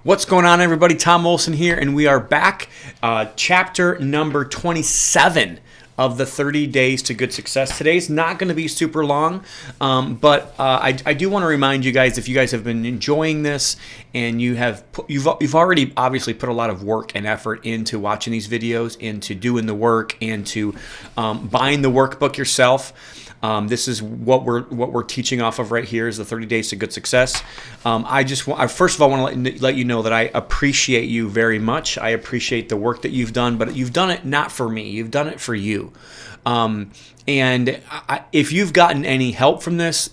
What's going on, everybody? Tom Olson here, and we are back. Chapter number 27 of the 30 Days to Good Success. Today's not going to be super long, but I do want to remind you guys, if you guys have been enjoying this and you've already obviously put a lot of work and effort into watching these videos, into doing the work, into buying the workbook yourself. This is what we're teaching off of right here is the 30 Days to Good Success. I first of all want to let you know that I appreciate you very much. I appreciate the work that you've done, but you've done it not for me. You've done it for you. If you've gotten any help from this,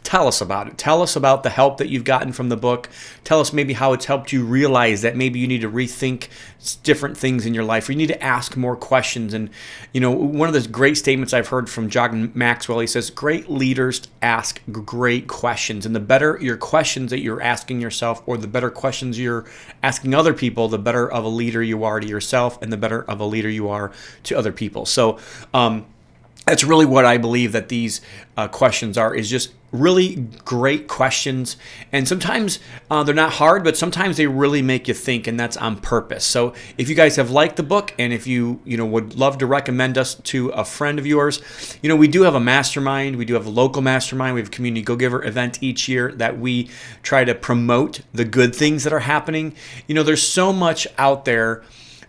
tell us about it. Tell us about the help that you've gotten from the book. Tell us maybe how it's helped you realize that maybe you need to rethink different things in your life, or you need to ask more questions. And, one of the great statements I've heard from John Maxwell, he says, great leaders ask great questions. And the better your questions that you're asking yourself, or the better questions you're asking other people, the better of a leader you are to yourself, and the better of a leader you are to other people. So, that's really what I believe that these questions are, is just really great questions. And sometimes they're not hard, but sometimes they really make you think, and that's on purpose. So if you guys have liked the book, and if you would love to recommend us to a friend of yours, we do have a mastermind. We do have a local mastermind. We have a community go-giver event each year that we try to promote the good things that are happening. There's so much out there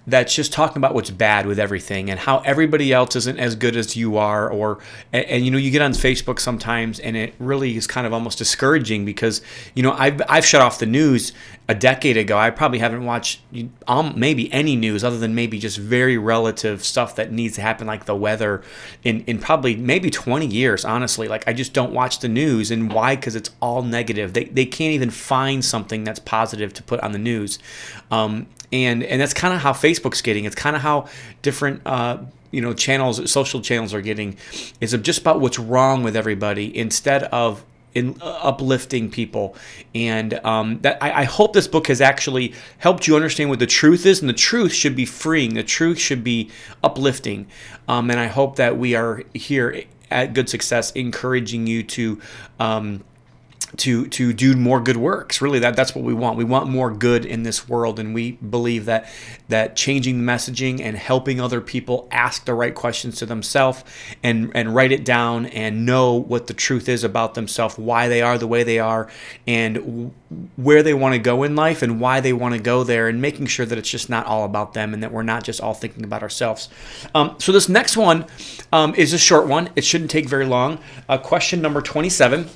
that's just talking about what's bad with everything and how everybody else isn't as good as you are, and you get on Facebook sometimes and it really is kind of almost discouraging because I've shut off the news a decade ago. I probably haven't watched maybe any news other than maybe just very relative stuff that needs to happen, like the weather, in probably maybe 20 years, honestly. Like, I just don't watch the news. And why? Because it's all negative. They can't even find something that's positive to put on the news. And that's kind of how Facebook's getting. It's kind of how different channels, social channels are getting. It's just about what's wrong with everybody instead of uplifting people. And that I hope this book has actually helped you understand what the truth is, and the truth should be freeing. The truth should be uplifting. And I hope that we are here at Good Success encouraging you to do more good works. Really, that's what we want. We want more good in this world, and we believe that changing the messaging and helping other people ask the right questions to themselves and write it down and know what the truth is about themselves, why they are the way they are, and where they want to go in life and why they want to go there, and making sure that it's just not all about them and that we're not just all thinking about ourselves. So this next one is a short one. It shouldn't take very long. Question number 27.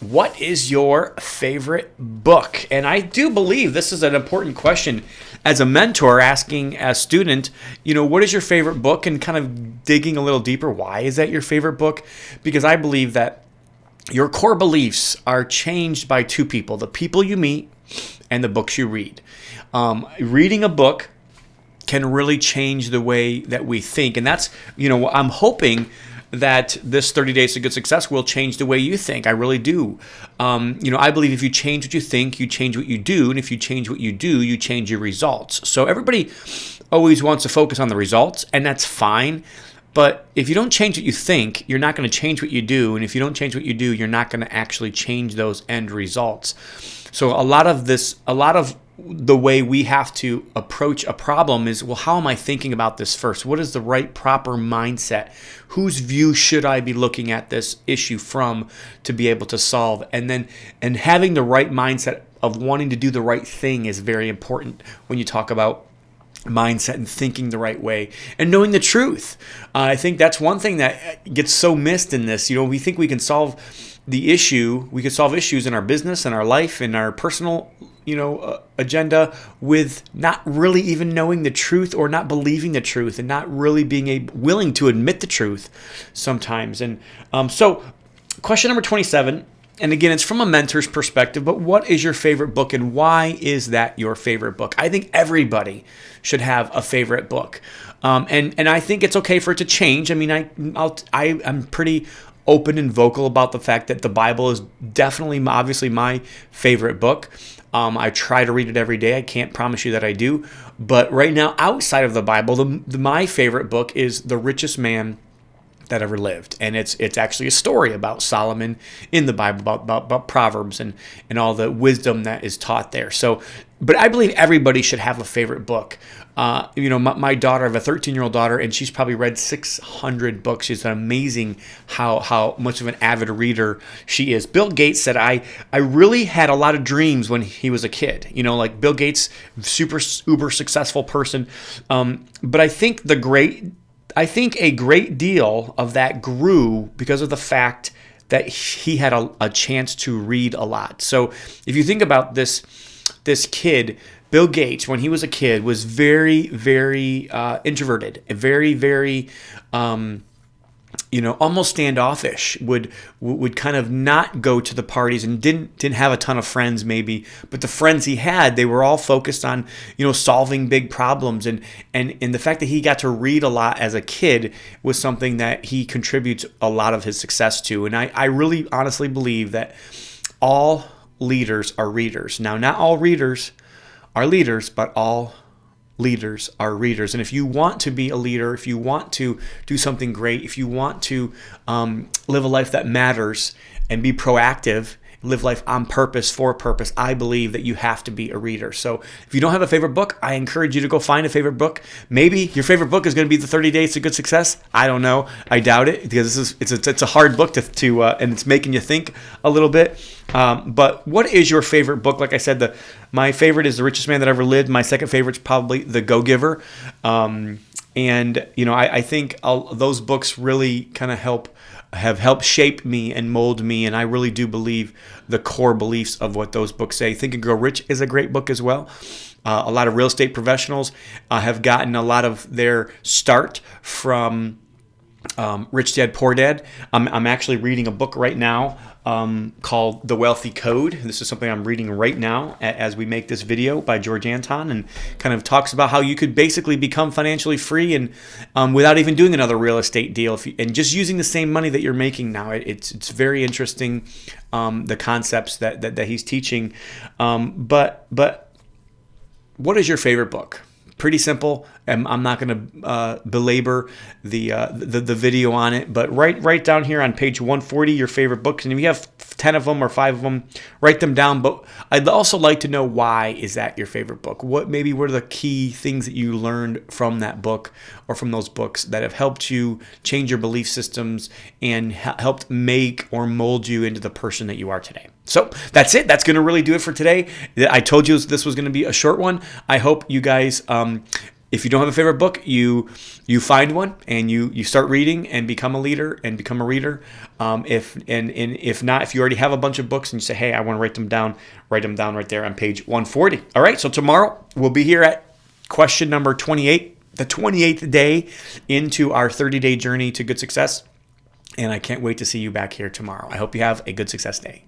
What is your favorite book? And I do believe this is an important question as a mentor, asking a student, what is your favorite book, and kind of digging a little deeper. Why is that your favorite book? Because I believe that your core beliefs are changed by two people, the people you meet and the books you read. Reading a book can really change the way that we think. And that's, I'm hoping that this 30 Days to Good Success will change the way you think. I really do. I believe if you change what you think, you change what you do. And if you change what you do, you change your results. So everybody always wants to focus on the results, and that's fine. But if you don't change what you think, you're not going to change what you do. And if you don't change what you do, you're not going to actually change those end results. So a lot of the way we have to approach a problem is, well, how am I thinking about this first? What is the right, proper mindset? Whose view should I be looking at this issue from to be able to solve? And having the right mindset of wanting to do the right thing is very important when you talk about mindset and thinking the right way and knowing the truth. I think that's one thing that gets so missed in this. We think we can solve the issue. We could solve issues in our business and our life and our personal agenda with not really even knowing the truth, or not believing the truth, and not really being willing to admit the truth sometimes. And so question number 27, and again, it's from a mentor's perspective, but what is your favorite book, and why is that your favorite book? I think everybody should have a favorite book. And I think it's okay for it to change. I mean, I'm pretty open and vocal about the fact that the Bible is definitely, obviously, my favorite book. I try to read it every day. I can't promise you that I do. But right now, outside of the Bible, my favorite book is The Richest Man that ever lived. And it's actually a story about Solomon in the Bible, about Proverbs and all the wisdom that is taught there. So, but I believe everybody should have a favorite book. My daughter, I have a 13-year-old daughter, and she's probably read 600 books. She's amazing how much of an avid reader she is. Bill Gates said, I really had a lot of dreams when he was a kid. Like Bill Gates, super, uber successful person. But I think a great deal of that grew because of the fact that he had a chance to read a lot. So if you think about this kid, Bill Gates, when he was a kid, was very, very introverted, very, very, almost standoffish. Would kind of not go to the parties and didn't have a ton of friends, maybe. But the friends he had, they were all focused on solving big problems, and the fact that he got to read a lot as a kid was something that he contributes a lot of his success to. And I really honestly believe that all leaders are readers. Now, not all readers are leaders, but all leaders are readers. And if you want to be a leader, if you want to do something great, if you want to live a life that matters and be proactive, live life on purpose, for purpose, I believe that you have to be a reader. So if you don't have a favorite book, I encourage you to go find a favorite book. Maybe your favorite book is going to be The 30 Days to Good Success. I don't know. I doubt it, because it's a hard book to and it's making you think a little bit. But what is your favorite book? Like I said, my favorite is The Richest Man That Ever Lived. My second favorite is probably The Go-Giver. I think those books really kind of have helped shape me and mold me, and I really do believe the core beliefs of what those books say. Think and Grow Rich is a great book as well. A lot of real estate professionals have gotten a lot of their start from Rich Dad Poor Dad. I'm actually reading a book right now called The Wealthy Code. This is something I'm reading right now as we make this video, by George Anton, and kind of talks about how you could basically become financially free and without even doing another real estate deal, and just using the same money that you're making now. It's very interesting, the concepts that he's teaching. But what is your favorite book? Pretty simple. I'm not going to belabor the video on it, but write down here on page 140 your favorite books, and if you have 10 of them or 5 of them, write them down. But I'd also like to know, why is that your favorite book? What are the key things that you learned from that book or from those books that have helped you change your belief systems and helped make or mold you into the person that you are today? So that's it. That's going to really do it for today. I told you this was going to be a short one. I hope you guys, if you don't have a favorite book, you find one and you start reading and become a leader and become a reader. If not, if you already have a bunch of books and you say, hey, I want to write them down right there on page 140. All right. So tomorrow we'll be here at question number 28, the 28th day into our 30-day journey to good success. And I can't wait to see you back here tomorrow. I hope you have a good success day.